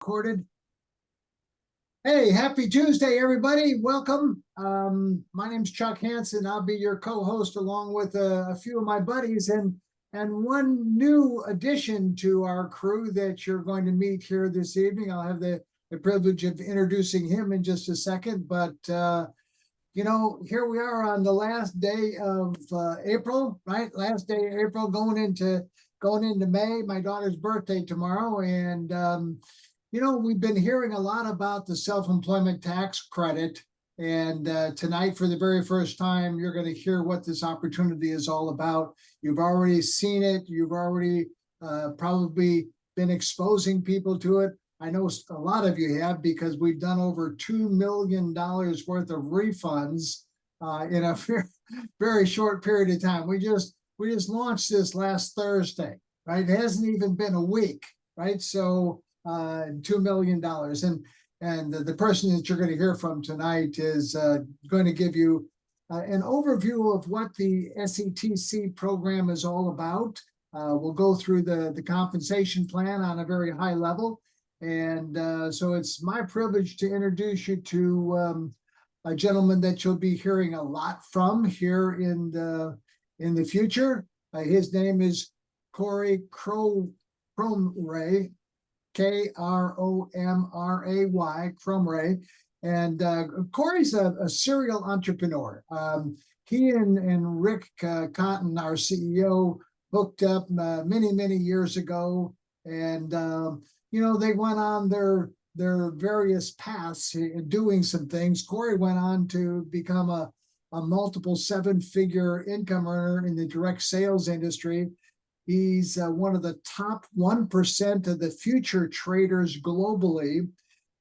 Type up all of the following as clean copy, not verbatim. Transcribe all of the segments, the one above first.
recorded. Hey, happy Tuesday, everybody. Welcome. My name's Chuck Hansen. I'll be your co-host along with a few of my buddies and one new addition to our crew that you're going to meet here this evening. I'll have the privilege of introducing him in just a second, but here we are on the last day of April, right? Last day of April, going into May. My daughter's birthday tomorrow, and we've been hearing a lot about the self-employment tax credit, and tonight, for the very first time, you're going to hear what this opportunity is all about. You've already seen it. You've already probably been exposing people to it. I know a lot of you have, because we've done over $2 million worth of refunds in a very short period of time. We just launched this last Thursday, right? It hasn't even been a week, right? So $2 million. And the person that you're going to hear from tonight is going to give you an overview of what the SETC program is all about. We'll go through the compensation plan on a very high level. And so it's my privilege to introduce you to a gentleman that you'll be hearing a lot from here in the future. His name is Corey Kromray, Kromray, Kromray. And Corey's a serial entrepreneur. He and Rick Cotton, our CEO, hooked up many years ago. And they went on their various paths doing some things. Corey went on to become a multiple seven-figure income earner in the direct sales industry. He's one of the top 1% of the future traders globally,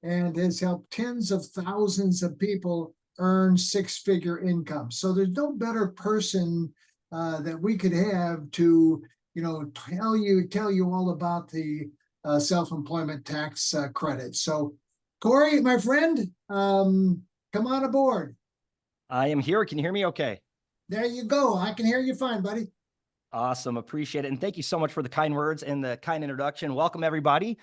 and has helped tens of thousands of people earn six-figure income. So there's no better person that we could have to tell you all about the self-employment tax credit. So, Corey, my friend, come on aboard. I am here. Can you hear me okay? There you go. I can hear you fine, buddy. Awesome. Appreciate it. And thank you so much for the kind words and the kind introduction. Welcome, everybody.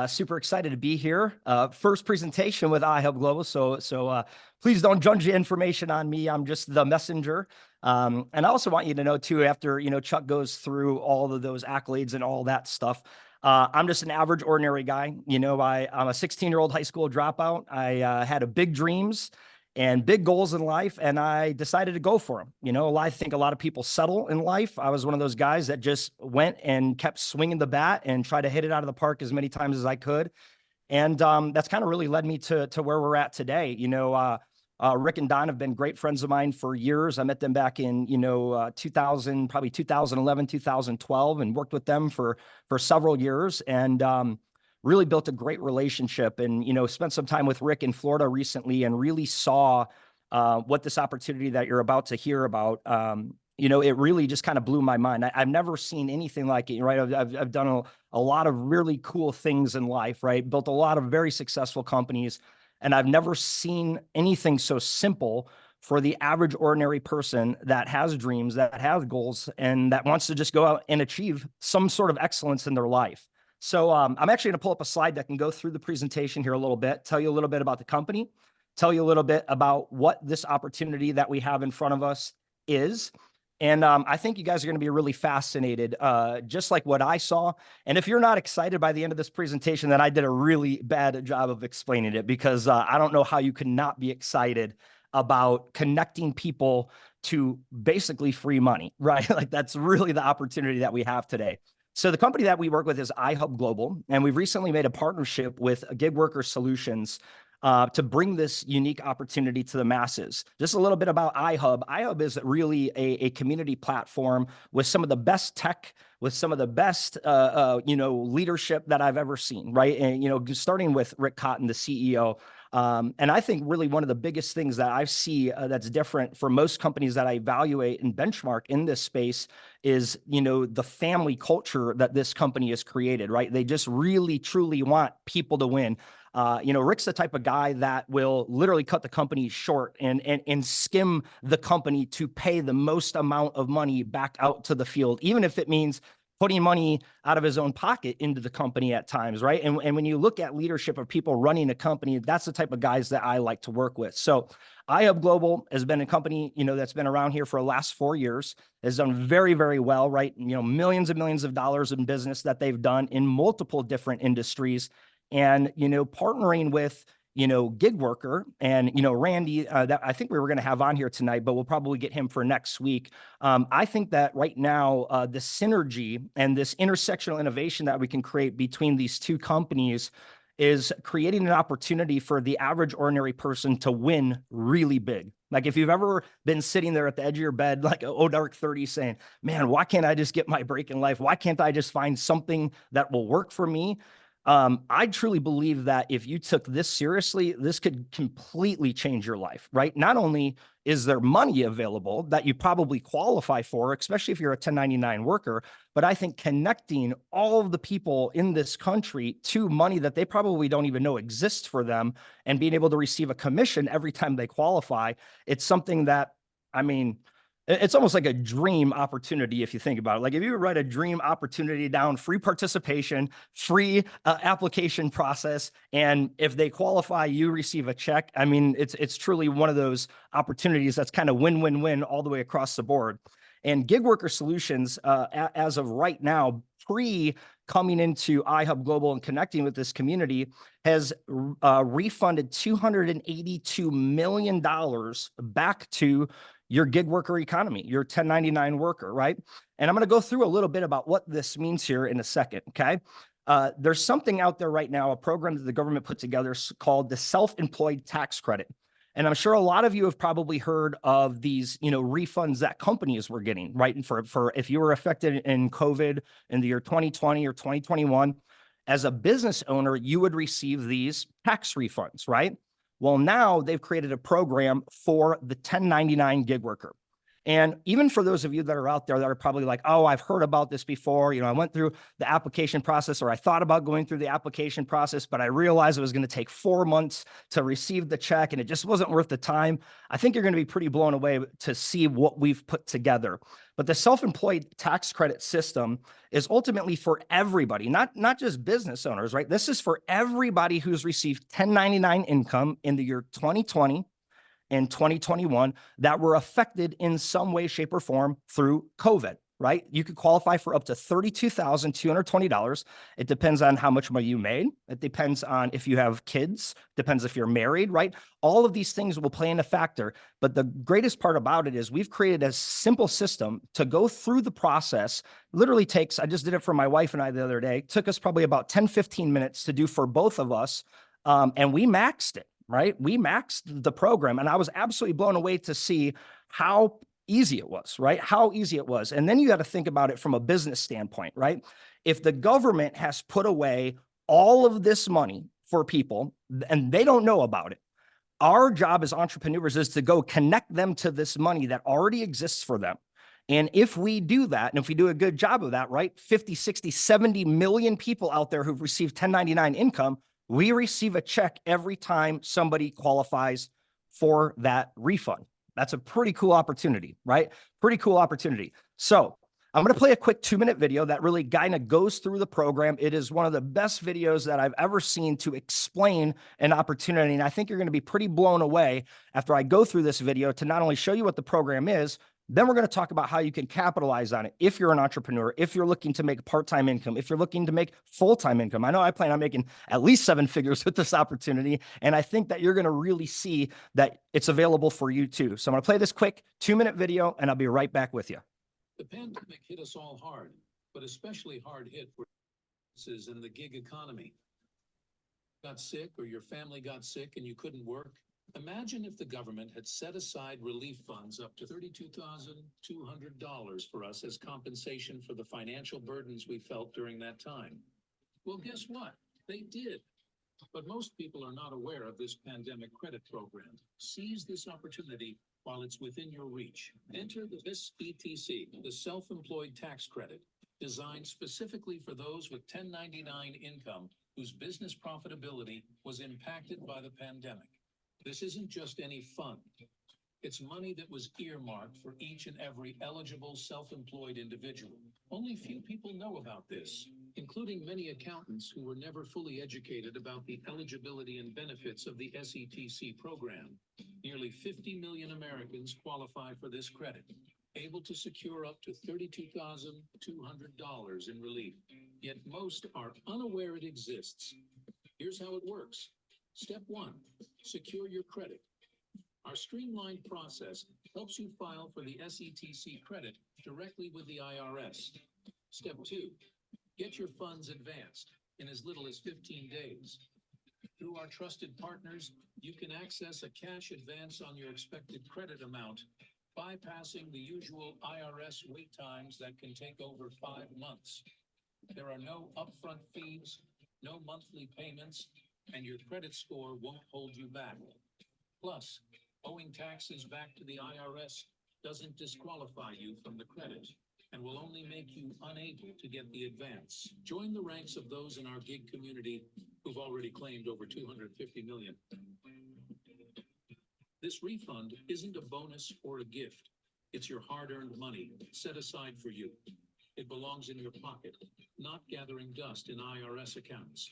Super excited to be here. First presentation with iHub Global. So please don't judge the information on me. I'm just the messenger. And I also want you to know, too, after, Chuck goes through all of those accolades and all that stuff, I'm just an average, ordinary guy. I'm a 16-year-old high school dropout. I had big dreams and big goals in life, and I decided to go for them. I think a lot of people settle in life. I was one of those guys that just went and kept swinging the bat and tried to hit it out of the park as many times as I could. And that's kind of really led me to where we're at today. Rick and Don have been great friends of mine for years. I met them back in, 2011, 2012, and worked with them for several years, and really built a great relationship, and, spent some time with Rick in Florida recently, and really saw what this opportunity that you're about to hear about, it really just kind of blew my mind. I've never seen anything like it, right? I've done a lot of really cool things in life, right? Built a lot of very successful companies, and I've never seen anything so simple for the average, ordinary person that has dreams, that has goals, and that wants to just go out and achieve some sort of excellence in their life. So I'm actually going to pull up a slide that can go through the presentation here a little bit, tell you a little bit about the company, tell you a little bit about what this opportunity that we have in front of us is. And I think you guys are going to be really fascinated, just like what I saw. And if you're not excited by the end of this presentation, then I did a really bad job of explaining it, because I don't know how you could not be excited about connecting people to basically free money, right? Like, that's really the opportunity that we have today. So the company that we work with is iHub Global, and we've recently made a partnership with Gig Worker Solutions to bring this unique opportunity to the masses. Just a little bit about iHub. iHub is really a community platform with some of the best tech, with some of the best leadership that I've ever seen, right? And starting with Rick Cotton, the CEO. And I think really one of the biggest things that I see that's different for most companies that I evaluate and benchmark in this space is, the family culture that this company has created, right? They just really, truly want people to win. Rick's the type of guy that will literally cut the company short and skim the company to pay the most amount of money back out to the field, even if it means putting money out of his own pocket into the company at times, right? And when you look at leadership of people running a company, that's the type of guys that I like to work with. So iHub Global has been a company, that's been around here for the last 4 years, has done very, very well, right? Millions and millions of dollars in business that they've done in multiple different industries. And, partnering with, gig worker and, Randy, that I think we were going to have on here tonight, but we'll probably get him for next week. I think that right now, the synergy and this intersectional innovation that we can create between these two companies is creating an opportunity for the average ordinary person to win really big. Like if you've ever been sitting there at the edge of your bed, like oh dark 30 saying, man, why can't I just get my break in life? Why can't I just find something that will work for me? I truly believe that if you took this seriously, this could completely change your life, right? Not only is there money available that you probably qualify for, especially if you're a 1099 worker, but I think connecting all of the people in this country to money that they probably don't even know exists for them and being able to receive a commission every time they qualify, it's something that, it's almost like a dream opportunity if you think about it. Like if you write a dream opportunity down, free participation, free application process, and if they qualify, you receive a check. It's truly one of those opportunities that's kind of win-win-win all the way across the board. And Gig Worker Solutions, as of right now, coming into iHub Global and connecting with this community, has refunded $282 million back to your gig worker economy, your 1099 worker, right? And I'm going to go through a little bit about what this means here in a second, okay? There's something out there right now, a program that the government put together called the Self-Employed Tax Credit. And I'm sure a lot of you have probably heard of these, refunds that companies were getting, right? And for if you were affected in COVID in the year 2020 or 2021, as a business owner, you would receive these tax refunds, right? Well, now they've created a program for the 1099 gig worker. And even for those of you that are out there that are probably like, oh, I've heard about this before. I went through the application process, or I thought about going through the application process, but I realized it was going to take 4 months to receive the check and it just wasn't worth the time. I think you're going to be pretty blown away to see what we've put together. But the self-employed tax credit system is ultimately for everybody, not just business owners, right? This is for everybody who's received 1099 income in the year 2020 and 2021 that were affected in some way, shape, or form through COVID, right? You could qualify for up to $32,220. It depends on how much money you made. It depends on if you have kids, depends if you're married, right? All of these things will play in a factor. But the greatest part about it is we've created a simple system to go through the process. Literally takes, I just did it for my wife and I the other day, took us probably about 10, 15 minutes to do for both of us. And we maxed it. Right? We maxed the program and I was absolutely blown away to see how easy it was, right? How easy it was. And then you got to think about it from a business standpoint, right? If the government has put away all of this money for people and they don't know about it, our job as entrepreneurs is to go connect them to this money that already exists for them. And if we do that, and if we do a good job of that, right? 50, 60, 70 million people out there who've received 1099 income, we receive a check every time somebody qualifies for that refund. That's a pretty cool opportunity, right? Pretty cool opportunity. So I'm going to play a quick 2-minute video that really kind of goes through the program. It is one of the best videos that I've ever seen to explain an opportunity. And I think you're going to be pretty blown away after I go through this video to not only show you what the program is, then we're going to talk about how you can capitalize on it. If you're an entrepreneur, if you're looking to make part-time income, if you're looking to make full-time income. I know I plan on making at least 7 figures with this opportunity. And I think that you're going to really see that it's available for you too. So I'm going to play this quick 2-minute video and I'll be right back with you. The pandemic hit us all hard, but especially hard hit were businesses in the gig economy. Got sick or your family got sick and you couldn't work. Imagine if the government had set aside relief funds up to $32,200 for us as compensation for the financial burdens we felt during that time. Well, guess what? They did. But most people are not aware of this pandemic credit program. Seize this opportunity while it's within your reach. Enter the SETC, the Self-Employed Tax Credit, designed specifically for those with 1099 income whose business profitability was impacted by the pandemic. This isn't just any fund. It's money that was earmarked for each and every eligible self-employed individual. Only few people know about this, including many accountants who were never fully educated about the eligibility and benefits of the SETC program. Nearly 50 million Americans qualify for this credit, able to secure up to $32,200 in relief. Yet most are unaware it exists. Here's how it works. Step 1, secure your credit. Our streamlined process helps you file for the SETC credit directly with the IRS. Step 2, get your funds advanced in as little as 15 days. Through our trusted partners, you can access a cash advance on your expected credit amount, bypassing the usual IRS wait times that can take over 5 months. There are no upfront fees, no monthly payments, and your credit score won't hold you back. Plus, owing taxes back to the IRS doesn't disqualify you from the credit and will only make you unable to get the advance. Join the ranks of those in our gig community who've already claimed over 250 million. This refund isn't a bonus or a gift. It's your hard-earned money set aside for you. It belongs in your pocket, not gathering dust in IRS accounts.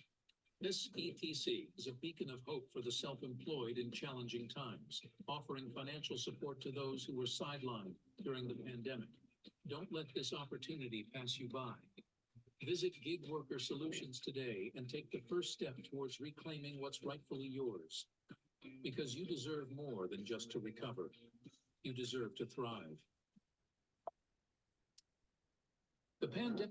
This ETC is a beacon of hope for the self-employed in challenging times, offering financial support to those who were sidelined during the pandemic. Don't let this opportunity pass you by. Visit Gig Worker Solutions today and take the first step towards reclaiming what's rightfully yours. Because you deserve more than just to recover. You deserve to thrive. The pandemic.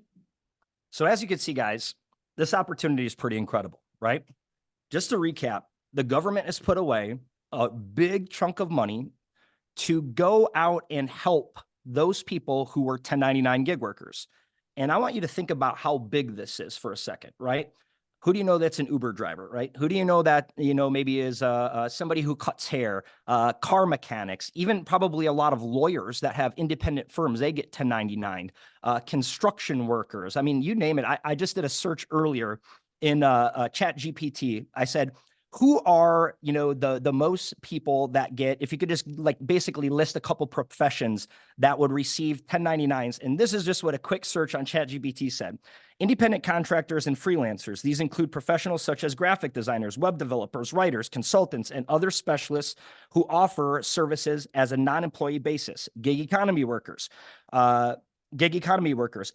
So as you can see, guys, this opportunity is pretty incredible, right? Just to recap, the government has put away a big chunk of money to go out and help those people who were 1099 gig workers. And I want you to think about how big this is for a second, right? Who do you know that's an Uber driver, right? Who do you know that, maybe is somebody who cuts hair, car mechanics, even probably a lot of lawyers that have independent firms, they get 1099, construction workers. I mean, you name it. I just did a search earlier in ChatGPT. I said, who are, the most people that get, if you could just basically list a couple professions that would receive 1099s. And this is just what a quick search on ChatGPT said. Independent contractors and freelancers. These include professionals such as graphic designers, web developers, writers, consultants, and other specialists who offer services as a non-employee basis. Gig economy workers.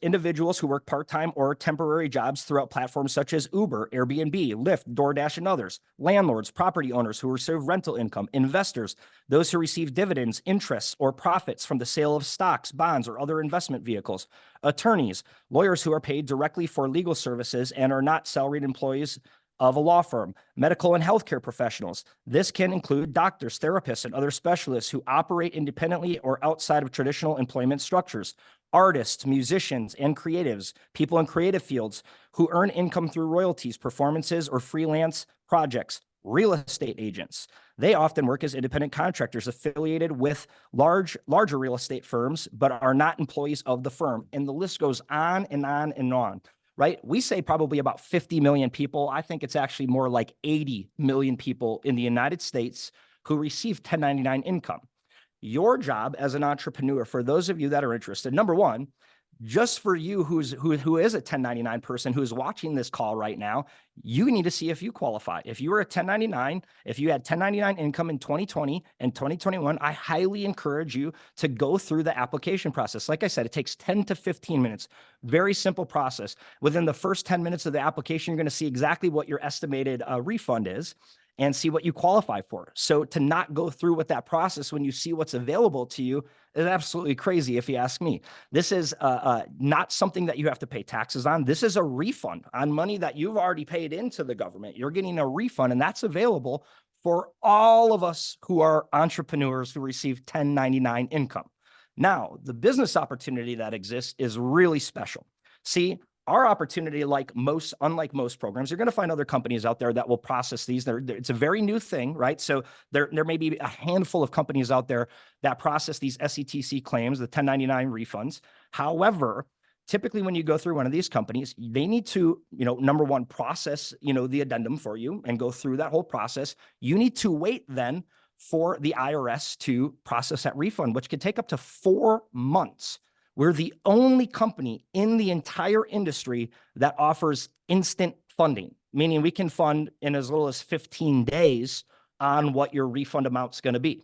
Individuals who work part-time or temporary jobs throughout platforms such as Uber, Airbnb, Lyft, DoorDash, and others. Landlords, property owners who receive rental income, investors, those who receive dividends, interests, or profits from the sale of stocks, bonds, or other investment vehicles. Attorneys, lawyers who are paid directly for legal services and are not salaried employees of a law firm. Medical and healthcare professionals. This can include doctors, therapists, and other specialists who operate independently or outside of traditional employment structures. Artists, musicians, and creatives, people in creative fields who earn income through royalties, performances, or freelance projects. Real estate agents. They often work as independent contractors affiliated with larger real estate firms, but are not employees of the firm. And the list goes on and on and on, right? We say probably about 50 million people. I think it's actually more like 80 million people in the United States who receive 1099 income. Your job as an entrepreneur, for those of you that are interested, number one, just for you who is a 1099 person who is watching this call right now, you need to see if you qualify. If you were a 1099, if you had 1099 income in 2020 and 2021, I highly encourage you to go through the application process. Like I said, it takes 10 to 15 minutes. Very simple process. Within the first 10 minutes of the application, you're going to see exactly what your estimated refund is and see what you qualify for. So to not go through with that process when you see what's available to you is absolutely crazy, if you ask me. This is not something that you have to pay taxes on. This is a refund on money that you've already paid into the government. You're getting a refund, and that's available for all of us who are entrepreneurs who receive 1099 income. Now, the business opportunity that exists is really special. See, our opportunity, unlike most programs, you're going to find other companies out there that will process these. It's a very new thing, right? So there may be a handful of companies out there that process these SETC claims, the 1099 refunds. However, typically when you go through one of these companies, they need to, number one, process, the addendum for you and go through that whole process. You need to wait then for the IRS to process that refund, which could take up to 4 months. We're the only company in the entire industry that offers instant funding, meaning we can fund in as little as 15 days on what your refund amount's going to be.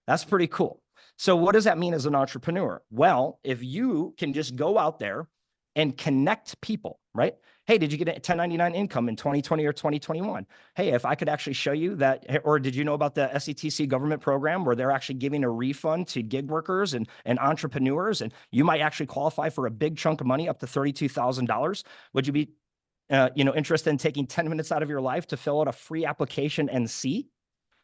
That's pretty cool. So what does that mean as an entrepreneur? Well, if you can just go out there and connect people, right? Hey, did you get a 1099 income in 2020 or 2021? Hey, if I could actually show you that, or did you know about the SETC government program where they're actually giving a refund to gig workers and entrepreneurs, and you might actually qualify for a big chunk of money up to $32,000? Would you be interested in taking 10 minutes out of your life to fill out a free application and see?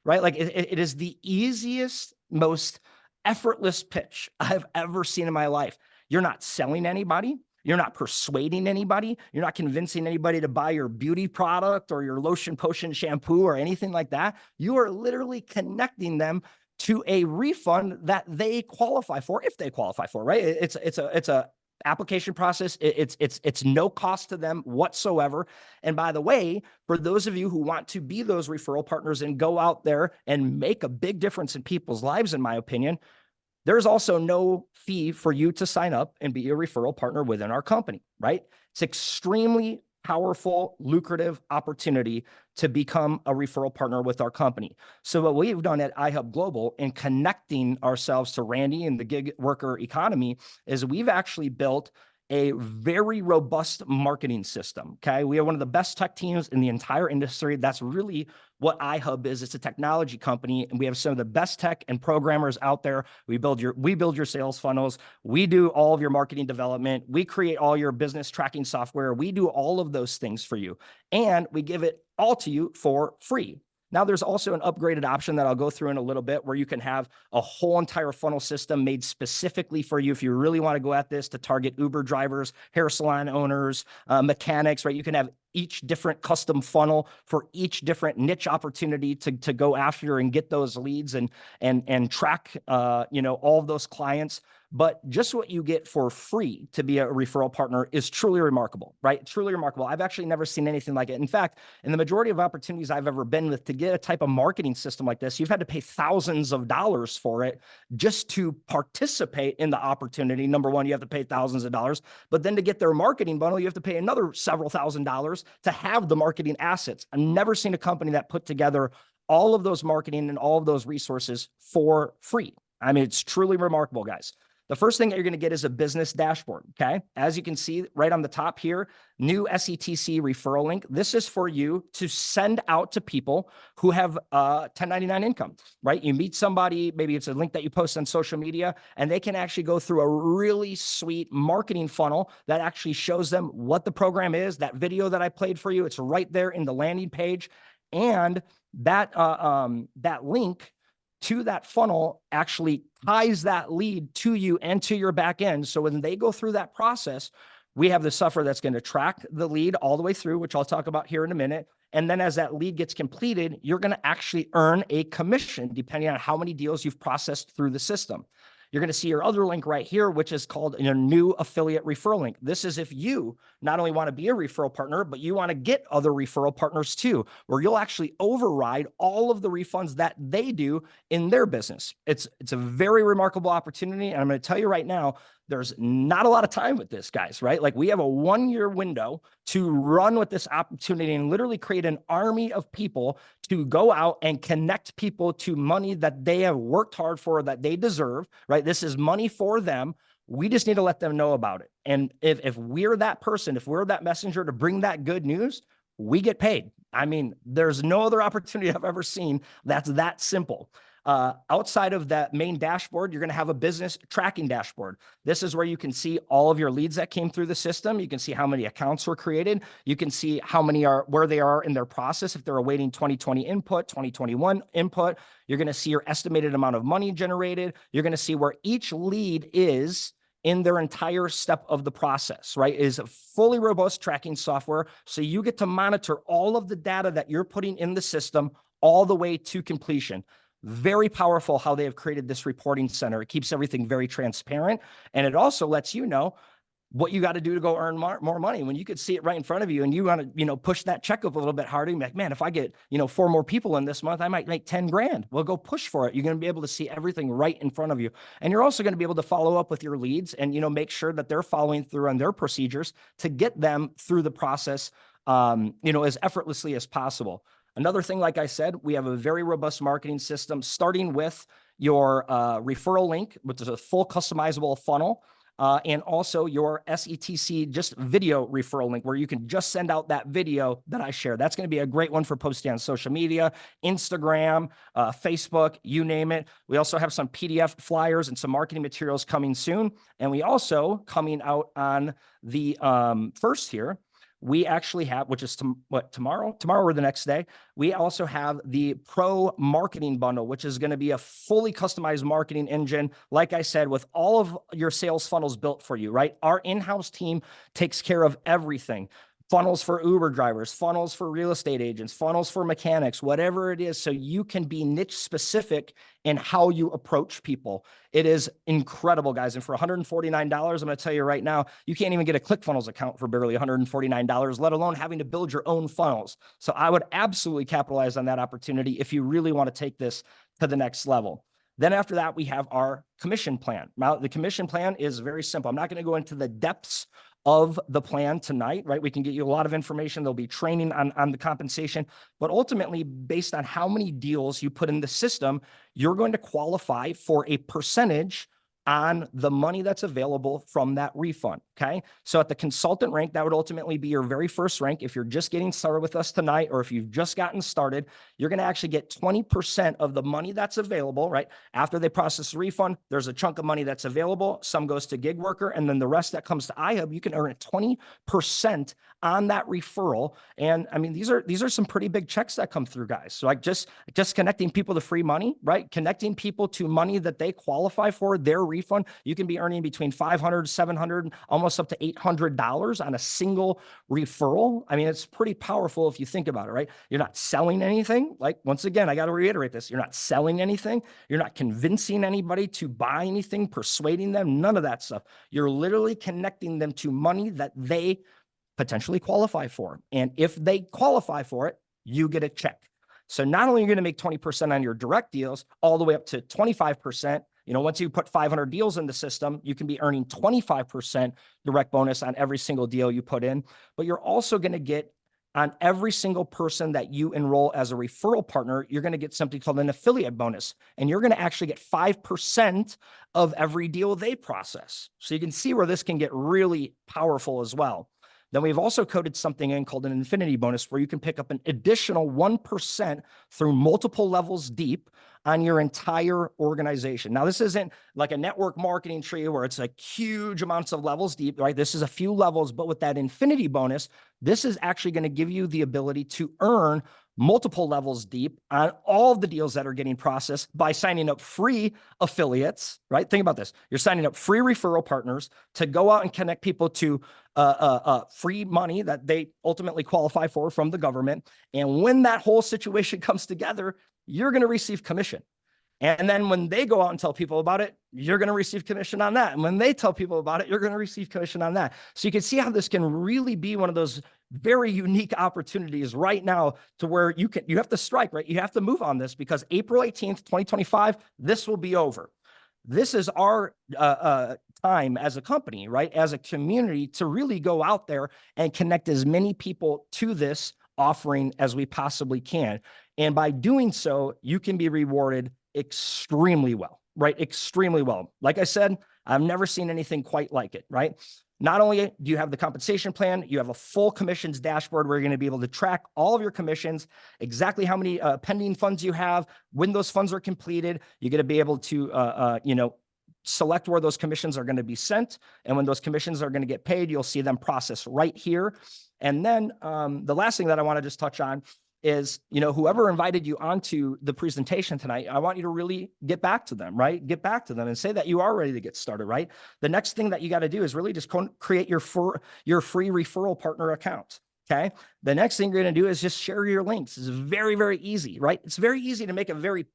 Right? Like it is the easiest, most effortless pitch I've ever seen in my life. You're not selling anybody. You're not persuading anybody. You're not convincing anybody to buy your beauty product or your lotion, potion, shampoo, or anything like that. You are literally connecting them to a refund that they qualify for, if they qualify for, right? It's a application process. It's no cost to them whatsoever. And by the way, for those of you who want to be those referral partners and go out there and make a big difference in people's lives, in my opinion, there's also no fee for you to sign up and be a referral partner within our company, right? It's extremely powerful, lucrative opportunity to become a referral partner with our company. So what we've done at iHub Global in connecting ourselves to Randy and the gig worker economy is we've actually built a very robust marketing system, okay? We have one of the best tech teams in the entire industry. That's really what iHub is. It's a technology company, and we have some of the best tech and programmers out there. We build your sales funnels. We do all of your marketing development. We create all your business tracking software. We do all of those things for you, and we give it all to you for free. Now, there's also an upgraded option that I'll go through in a little bit where you can have a whole entire funnel system made specifically for you if you really want to go at this to target Uber drivers, hair salon owners, mechanics, right? You can have each different custom funnel for each different niche opportunity to go after and get those leads and track all of those clients. But just what you get for free to be a referral partner is truly remarkable, right? Truly remarkable. I've actually never seen anything like it. In fact, in the majority of opportunities I've ever been with, to get a type of marketing system like this, you've had to pay thousands of dollars for it just to participate in the opportunity. Number one, you have to pay thousands of dollars, but then to get their marketing bundle, you have to pay another several $1,000s to have the marketing assets. I've never seen a company that put together all of those marketing and all of those resources for free. I mean, it's truly remarkable, guys. The first thing that you're going to get is a business dashboard, okay? As you can see right on the top here, new SETC referral link. This is for you to send out to people who have 1099 income, right? You meet somebody, maybe it's a link that you post on social media, and they can actually go through a really sweet marketing funnel that actually shows them what the program is. That video that I played for you, it's right there in the landing page. And that link to that funnel actually ties that lead to you and to your back end. So when they go through that process, we have the software that's going to track the lead all the way through, which I'll talk about here in a minute. And then as that lead gets completed, you're going to actually earn a commission depending on how many deals you've processed through the system. You're going to see your other link right here, which is called a new affiliate referral link. This is if you not only want to be a referral partner, but you want to get other referral partners too, where you'll actually override all of the refunds that they do in their business. It's a very remarkable opportunity. And I'm going to tell you right now, there's not a lot of time with this, guys, right? Like we have a 1-year window to run with this opportunity and literally create an army of people to go out and connect people to money that they have worked hard for, that they deserve, right? This is money for them. We just need to let them know about it. And if we're that person, if we're that messenger to bring that good news, we get paid. I mean, there's no other opportunity I've ever seen that's that simple. Outside of that main dashboard, you're going to have a business tracking dashboard. This is where you can see all of your leads that came through the system. You can see how many accounts were created. You can see how many where they are in their process. If they're awaiting 2020 input, 2021 input, you're going to see your estimated amount of money generated. You're going to see where each lead is in their entire step of the process, right? It is a fully robust tracking software. So you get to monitor all of the data that you're putting in the system all the way to completion. Very powerful how they have created this reporting center. It keeps everything very transparent. And it also lets you know what you got to do to go earn more money when you could see it right in front of you, and you want to, push that check up a little bit harder. You're like, man, if I get, 4 more people in this month, I might make 10 grand. Well, go push for it. You're going to be able to see everything right in front of you. And you're also going to be able to follow up with your leads and, make sure that they're following through on their procedures to get them through the process, as effortlessly as possible. Another thing, like I said, we have a very robust marketing system, starting with your referral link, which is a full customizable funnel. And also your SETC just video referral link, where you can just send out that video that I share. That's going to be a great one for posting on social media, Instagram, Facebook, you name it. We also have some PDF flyers and some marketing materials coming soon. And we also, coming out on the 1st here, we actually have, which is tomorrow or the next day, we also have the Pro Marketing Bundle, which is going to be a fully customized marketing engine. Like I said, with all of your sales funnels built for you, right? Our in-house team takes care of everything. Funnels for Uber drivers, funnels for real estate agents, funnels for mechanics, whatever it is, so you can be niche specific in how you approach people. It is incredible, guys. And for $149, I'm going to tell you right now, you can't even get a ClickFunnels account for barely $149, let alone having to build your own funnels. So I would absolutely capitalize on that opportunity if you really want to take this to the next level. Then after that, we have our commission plan. Now, the commission plan is very simple. I'm not going to go into the depths of the plan tonight, right? We can get you a lot of information. There'll be training on the compensation, but ultimately, based on how many deals you put in the system, you're going to qualify for a percentage on the money that's available from that refund, okay? So at the consultant rank, that would ultimately be your very first rank. If you're just getting started with us tonight, or if you've just gotten started, you're gonna actually get 20% of the money that's available, right? After they process the refund, there's a chunk of money that's available. Some goes to gig worker, and then the rest that comes to iHub, you can earn 20% on that referral. And I mean, these are some pretty big checks that come through, guys. So like just connecting people to free money, right? Connecting people to money that they qualify for, their refund, you can be earning between $500, $700, almost up to $800 on a single referral. I mean, it's pretty powerful if you think about it, right? You're not selling anything. Like, once again, I got to reiterate this. You're not selling anything. You're not convincing anybody to buy anything, persuading them, none of that stuff. You're literally connecting them to money that they potentially qualify for. And if they qualify for it, you get a check. So not only are you going to make 20% on your direct deals, all the way up to 25%. Once you put 500 deals in the system, you can be earning 25% direct bonus on every single deal you put in. But you're also going to get, on every single person that you enroll as a referral partner, you're going to get something called an affiliate bonus. And you're going to actually get 5% of every deal they process. So you can see where this can get really powerful as well. Then we've also coded something in called an infinity bonus, where you can pick up an additional 1% through multiple levels deep on your entire organization. Now, this isn't like a network marketing tree where it's like huge amounts of levels deep, right? This is a few levels, but with that infinity bonus, this is actually going to give you the ability to earn multiple levels deep on all of the deals that are getting processed by signing up free affiliates, right? Think about this. You're signing up free referral partners to go out and connect people to free money that they ultimately qualify for from the government. And when that whole situation comes together, you're going to receive commission. And then when they go out and tell people about it, you're going to receive commission on that. And when they tell people about it, you're going to receive commission on that. So you can see how this can really be one of those very unique opportunities right now, to where you have to strike, right? You have to move on this, because April 18th, 2025, this will be over. This is our time as a company, right? As a community, to really go out there and connect as many people to this offering as we possibly can. And by doing so, you can be rewarded extremely well, right? Extremely well. Like I said, I've never seen anything quite like it, right? Not only do you have the compensation plan, you have a full commissions dashboard where you're going to be able to track all of your commissions, exactly how many pending funds you have, when those funds are completed. You're going to be able to, select where those commissions are going to be sent. And when those commissions are going to get paid, you'll see them processed right here. And then the last thing that I want to just touch on is, whoever invited you onto the presentation tonight, I want you to really get back to them, right? Get back to them and say that you are ready to get started, right? The next thing that you got to do is really just create your free referral partner account. Okay. The next thing you're going to do is just share your links. It's very, very easy, right? It's very easy to make a very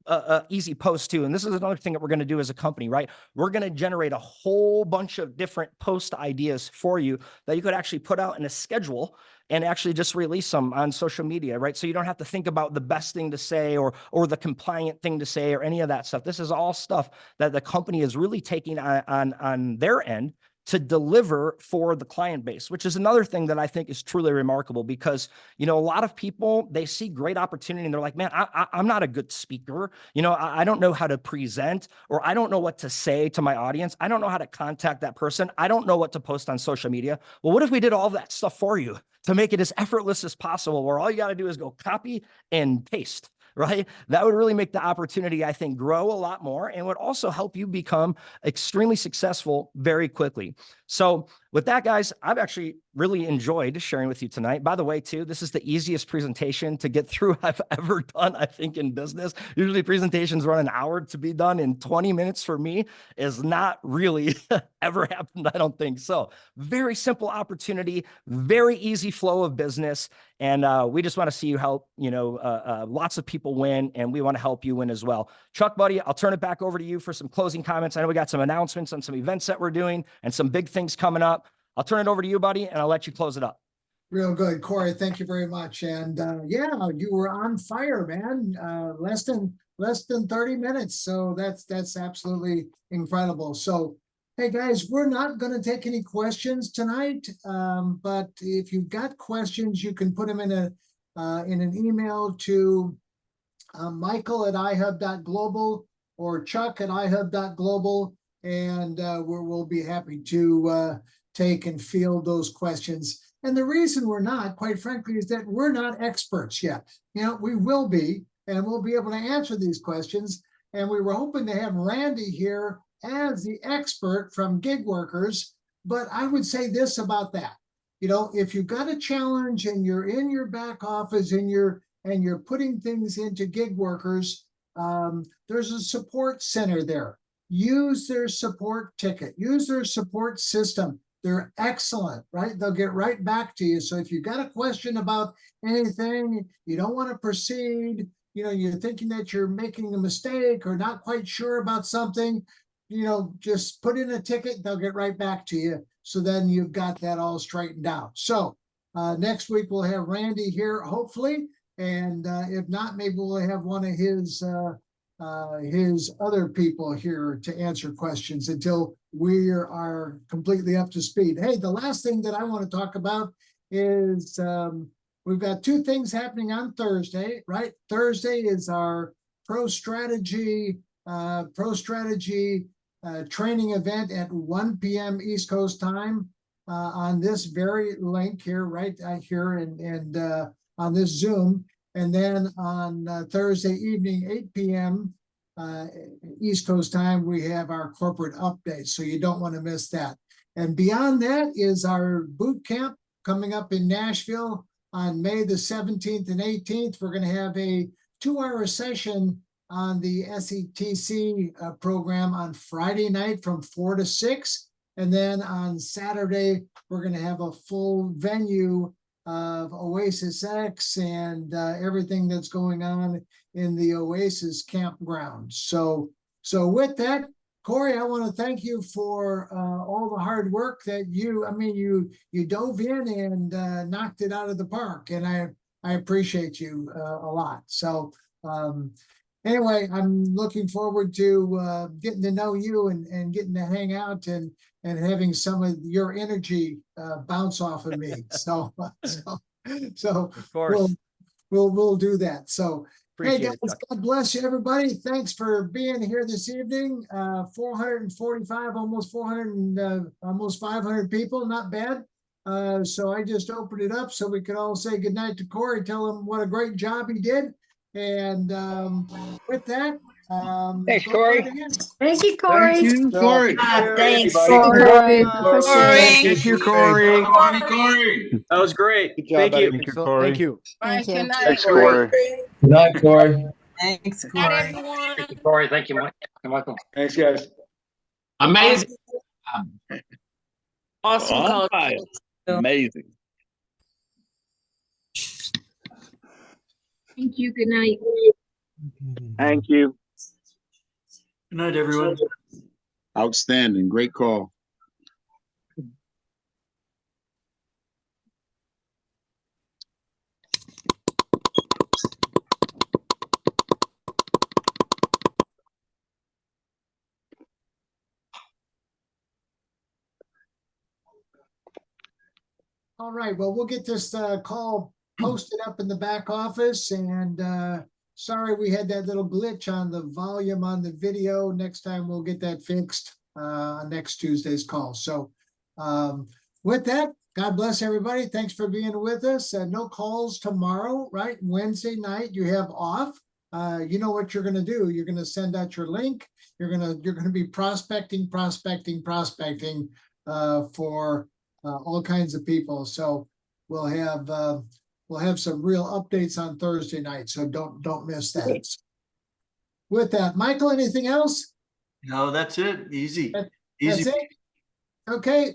easy post too. And this is another thing that we're going to do as a company, right? We're going to generate a whole bunch of different post ideas for you that you could actually put out in a schedule and actually just release them on social media, right? So you don't have to think about the best thing to say or the compliant thing to say or any of that stuff. This is all stuff that the company is really taking on their end to deliver for the client base, which is another thing that I think is truly remarkable because, you know, a lot of people, they see great opportunity and they're like, man, I'm not a good speaker. You know, I don't know how to present, or I don't know what to say to my audience. I don't know how to contact that person. I don't know what to post on social media. Well, what if we did all that stuff for you to make it as effortless as possible, where all you got to do is go copy and paste? Right? That would really make the opportunity, I think, grow a lot more and would also help you become extremely successful very quickly. So with that, guys, I've actually really enjoyed sharing with you tonight. By the way, too, this is the easiest presentation to get through I've ever done, I think, in business. Usually presentations run an hour to be done, in 20 minutes for me is not really ever happened, I don't think. So very simple opportunity, very easy flow of business. And we just want to see you help, you know, lots of people win, and we want to help you win as well. Chuck, buddy, I'll turn it back over to you for some closing comments. I know we got some announcements on some events that we're doing and some big things coming up. I'll turn it over to you, buddy, and I'll let you close it up. Real good, Corey. Thank you very much. And yeah, you were on fire, man. Less than 30 minutes. So that's absolutely incredible. So, hey guys, we're not going to take any questions tonight. But if you've got questions, you can put them in an email to Michael@ihub.global or Chuck@ihub.global, and we'll be happy to take and field those questions. And the reason we're not, quite frankly, is that we're not experts yet. You know, we will be, and we'll be able to answer these questions. And we were hoping to have Randy here as the expert from gig workers. But I would say this about that. You know, if you've got a challenge and you're in your back office and you're putting things into gig workers, there's a support center there. Use their support ticket, use their support system. They're excellent, right? They'll get right back to you. So if you've got a question about anything, you don't want to proceed, you know, you're thinking that you're making a mistake or not quite sure about something, you know, just put in a ticket, they'll get right back to you. So then you've got that all straightened out. So next week we'll have Randy here, hopefully. And if not, maybe we'll have one of his other people here to answer questions until we are completely up to speed. Hey, the last thing that I want to talk about is we've got two things happening on Thursday, right? Thursday is our pro strategy training event at 1 p.m. East Coast time on this very link here, right here, and on this Zoom. And then on Thursday evening, 8 p.m. East Coast time, we have our corporate update. So you don't want to miss that. And beyond that is our boot camp coming up in Nashville on May the 17th and 18th. We're going to have a 2-hour session on the SETC program on Friday night from 4 to 6. And then on Saturday, we're going to have a full venue of Oasis X and everything that's going on in the Oasis campground. So with that, Corey, I want to thank you for all the hard work that you dove in and knocked it out of the park, and I appreciate you a lot. So anyway, I'm looking forward to getting to know you and getting to hang out and having some of your energy bounce off of me. So of course, we'll do that. So appreciate hey guys, it, God bless you, everybody. Thanks for being here this evening. 445, almost 400, almost 500 people. Not bad. So I just opened it up so we could all say goodnight to Corey, tell him what a great job he did. And with that, thanks, Corey. Thank you, Corey. Thank you, Corey. Thanks, Everybody. Corey. Appreciate it. Thank you, Corey. Corey. That was great. Good job, Thank buddy. you. Thank you, Corey. Thank you. Thank you. Good night, Thanks, Corey. Corey. Good night, Corey. Thanks, Good night, Corey. everyone. Thank you, Corey. Thank you, Mike. You're welcome. Thanks, guys. Amazing. Awesome On call. fire. Amazing. Thank you. Good night. Thank you. Good night, everyone. Outstanding. Great call. All right, well, we'll get this call posted up in the back office, and sorry we had that little glitch on the volume on the video. Next time we'll get that fixed on next Tuesday's call. So with that, God bless everybody. Thanks for being with us. No calls tomorrow, right? Wednesday night you have off. You know what you're going to do. You're going to send out your link. You're going to be prospecting for all kinds of people. So we'll have some real updates on Thursday night. So don't miss that. With that, Michael, anything else? No, that's it. Easy. That's Easy. it. Okay.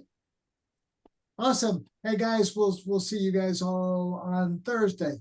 Awesome. Hey guys, we'll see you guys all on Thursday.